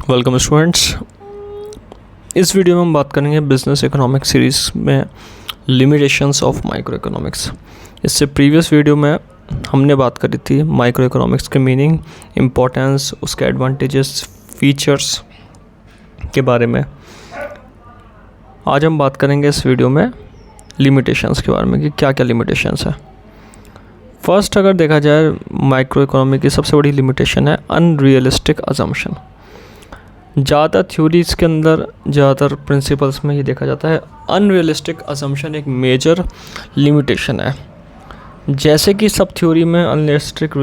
Welcome students. इस video में हम बात करेंगे बिजनेस इकोनॉमिक्स सीरीज़ में लिमिटेशंस ऑफ माइक्रो इकोनॉमिक्स। इससे प्रीवियस वीडियो में हमने बात करी थी माइक्रो इकोनॉमिक्स के मीनिंग, इम्पोर्टेंस, उसके एडवांटेजेस, फीचर्स के बारे में। आज हम बात करेंगे इस वीडियो में लिमिटेशंस के बारे में कि क्या क्या लिमिटेशंस है। फर्स्ट अगर देखा जाए माइक्रो इकोनॉमी की सबसे बड़ी लिमिटेशन है अनरियलिस्टिक अजम्पशन। ज़्यादा थ्योरीज़ के अंदर, ज़्यादातर प्रिंसिपल्स में ये देखा जाता है अनरियलिस्टिक अजम्पशन एक मेजर लिमिटेशन है। जैसे कि सब थ्योरी में अनरियलिस्टिक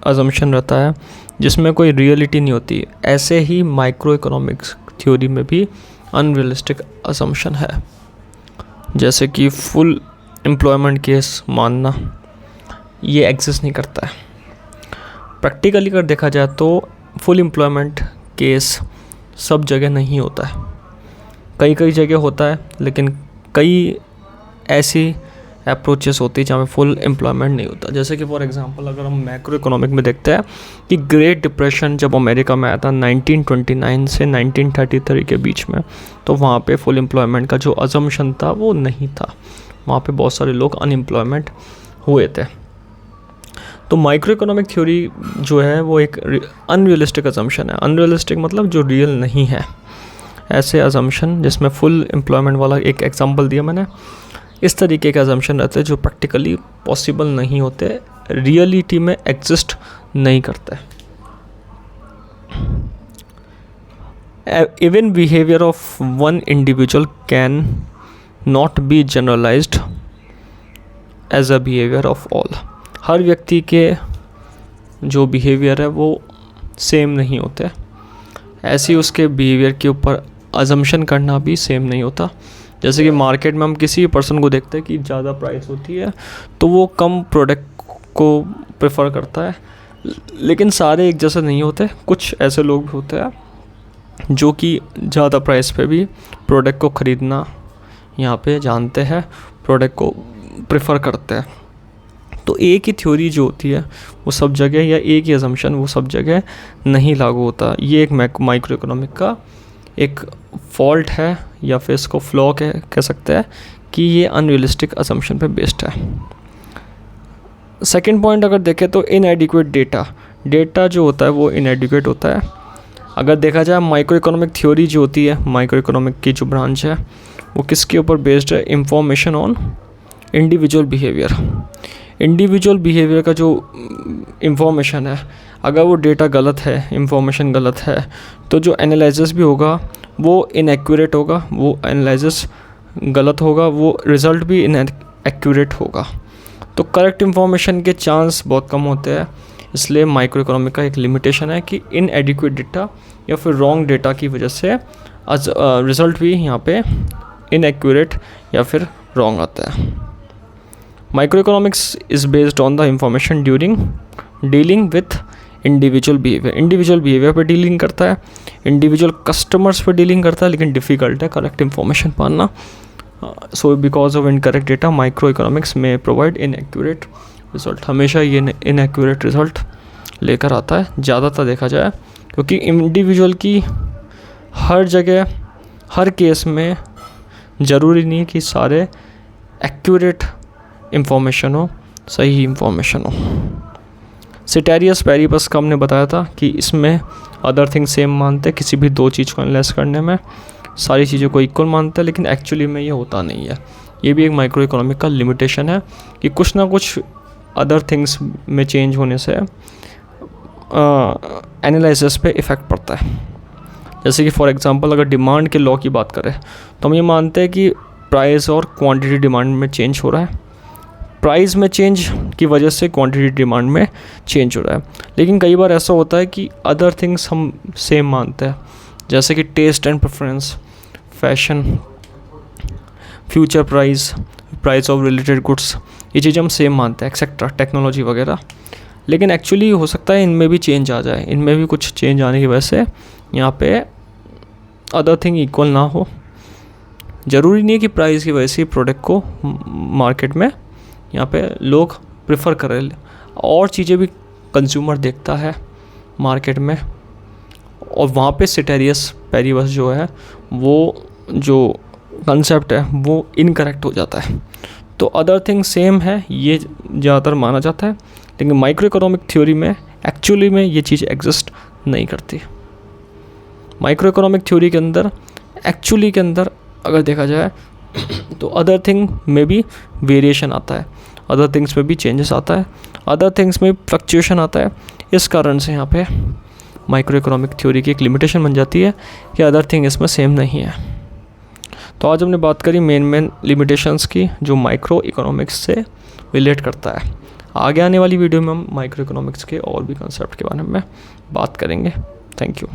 अजम्पशन रहता है जिसमें कोई रियलिटी नहीं होती, ऐसे ही माइक्रो इकोनॉमिक्स थ्योरी में भी अनरियलिस्टिक अजम्पशन है। जैसे कि फुल एम्प्लॉयमेंट केस मानना, ये एग्जिस्ट नहीं करता है। प्रैक्टिकली अगर देखा जाए तो फुल एम्प्लॉयमेंट केस सब जगह नहीं होता है, कई कई जगह होता है, लेकिन कई ऐसी अप्रोचेस होती है जहाँ में फुल एम्प्लॉयमेंट नहीं होता। जैसे कि फॉर एग्जांपल अगर हम मैक्रो इकोनॉमिक में देखते हैं कि ग्रेट डिप्रेशन जब अमेरिका में आया था 1929 से 1933 के बीच में, तो वहाँ पे फुल एम्प्लॉयमेंट का जो अजम्पशन था वो नहीं था, वहाँ पे बहुत सारे लोग अनएम्प्लॉयमेंट हुए थे। तो माइक्रो इकोनॉमिक थ्योरी जो है वो एक अनरियलिस्टिक अजम्पशन है। अनरियलिस्टिक मतलब जो रियल नहीं है, ऐसे अजम्पशन जिसमें फुल एम्प्लॉयमेंट वाला एक एग्जांपल दिया मैंने, इस तरीके के अजम्पशन रहते हैं जो प्रैक्टिकली पॉसिबल नहीं होते, रियलिटी में एग्जिस्ट नहीं करते। Even behaviour of one individual can not be generalised as a behaviour of all. हर व्यक्ति के जो बिहेवियर है वो सेम नहीं होते, ऐसे ही उसके बिहेवियर के ऊपर अजम्पशन करना भी सेम नहीं होता। जैसे कि मार्केट में हम किसी पर्सन को देखते हैं कि ज़्यादा प्राइस होती है तो वो कम प्रोडक्ट को प्रेफर करता है, लेकिन सारे एक जैसे नहीं होते। कुछ ऐसे लोग भी होते हैं जो कि ज़्यादा प्राइस पे भी प्रोडक्ट को ख़रीदना यहाँ पे जानते हैं, प्रोडक्ट को प्रेफर करते हैं। तो एक ही थ्योरी जो होती है वो सब जगह, या एक ही अजम्पशन वो सब जगह नहीं लागू होता। ये एक माइक्रो इकोनॉमिक का एक फॉल्ट है, या फिर इसको फ्लॉ कह सकते हैं कि ये अनरियलिस्टिक अजम्पशन पे बेस्ड है। सेकंड पॉइंट अगर देखें तो इनएडिक्वेट डेटा जो होता है वो इनएडिक्वेट होता है। अगर देखा जाए माइक्रो इकोनॉमिक थ्योरी जो होती है, माइक्रो इकोनॉमिक की जो ब्रांच है वो किसके ऊपर बेस्ड है? Information on individual behaviour. Individual behaviour का जो इंफॉर्मेशन है, अगर वो डेटा गलत है, इंफॉर्मेशन गलत है, तो जो एनालिसिस भी होगा वो इनएक्यूरेट होगा, वो एनालिसिस गलत होगा, वो रिज़ल्ट भी इनएक्यूरेट होगा। तो करेक्ट इंफॉर्मेशन के चांस बहुत कम होते हैं। इसलिए माइक्रो इकोनॉमिक का एक लिमिटेशन है कि इनएडिक्वेट डेटा या फिर रॉन्ग डेटा की वजह से रिज़ल्ट भी यहाँ पे इनएक्यूरेट या फिर रॉन्ग आता है। Micro economics is based on the information during dealing with individual behaviour पे डीलिंग करता है, इंडिविजुअल कस्टमर्स पे डीलिंग करता है, लेकिन डिफ़िकल्ट है करेक्ट इंफॉर्मेशन पाना। So because of incorrect data micro economics में प्रोवाइड इनएक्यूरेट रिजल्ट। हमेशा ये इनएक्यूरेट रिजल्ट लेकर आता है ज़्यादातर देखा जाए, क्योंकि इंडिविजुअल की हर जगह हर केस में ज़रूरी नहीं है कि सारे एक्यूरेट इंफॉर्मेशन हो, सही इंफॉर्मेशन हो। सेटेरियस पेरिपस का हमने बताया था कि इसमें अदर थिंग सेम मानते हैं, किसी भी दो चीज़ को एनालाइज करने में सारी चीज़ों को इक्वल मानते हैं, लेकिन एक्चुअली में ये होता नहीं है। ये भी एक माइक्रो इकोनॉमिक का लिमिटेशन है कि कुछ ना कुछ अदर थिंग्स में चेंज होने से एनालिसिस पे इफ़ेक्ट पड़ता है। जैसे कि फॉर एग्जांपल अगर डिमांड के लॉ की बात करें तो हम ये मानते हैं कि प्राइस और क्वांटिटी डिमांड में चेंज हो रहा है, प्राइस में चेंज की वजह से क्वांटिटी डिमांड में चेंज हो रहा है। लेकिन कई बार ऐसा होता है कि अदर थिंग्स हम सेम मानते हैं, जैसे कि test and preference, fashion, future price of related goods, ये चीज़ें हम सेम मानते हैं, एक्सेट्रा, टेक्नोलॉजी वगैरह। लेकिन एक्चुअली हो सकता है इनमें भी चेंज आ जाए, इनमें भी कुछ चेंज आने की वजह से यहाँ पे अदर थिंग इक्वल ना हो। ज़रूरी नहीं है कि प्राइस की वजह से प्रोडक्ट को मार्केट में यहाँ पे लोग प्रेफर करें, और चीज़ें भी कंज्यूमर देखता है मार्केट में, और वहाँ पे सिटेरियस पेरिबस जो है वो जो कंसेप्ट है वो इनकरेक्ट हो जाता है। तो अदर थिंग सेम है, ये ज़्यादातर माना जाता है, लेकिन माइक्रो इकोनॉमिक थ्योरी में एक्चुअली में ये चीज़ एग्जिस्ट नहीं करती। माइक्रो इकोनॉमिक थ्योरी के अंदर एक्चुअली के अंदर अगर देखा जाए तो अदर थिंग में भी वेरिएशन आता है, अदर थिंग्स में भी चेंजेस आता है, अदर थिंग्स में फ्लक्चुएशन आता है। इस कारण से यहाँ पे माइक्रो इकोनॉमिक थ्योरी की एक लिमिटेशन बन जाती है कि अदर थिंग इसमें सेम नहीं है। तो आज हमने बात करी मेन लिमिटेशंस की जो माइक्रो इकोनॉमिक्स से रिलेट करता है। आगे आने वाली वीडियो में हम माइक्रो इकोनॉमिक्स के और भी कंसेप्ट के बारे में बात करेंगे। Thank you.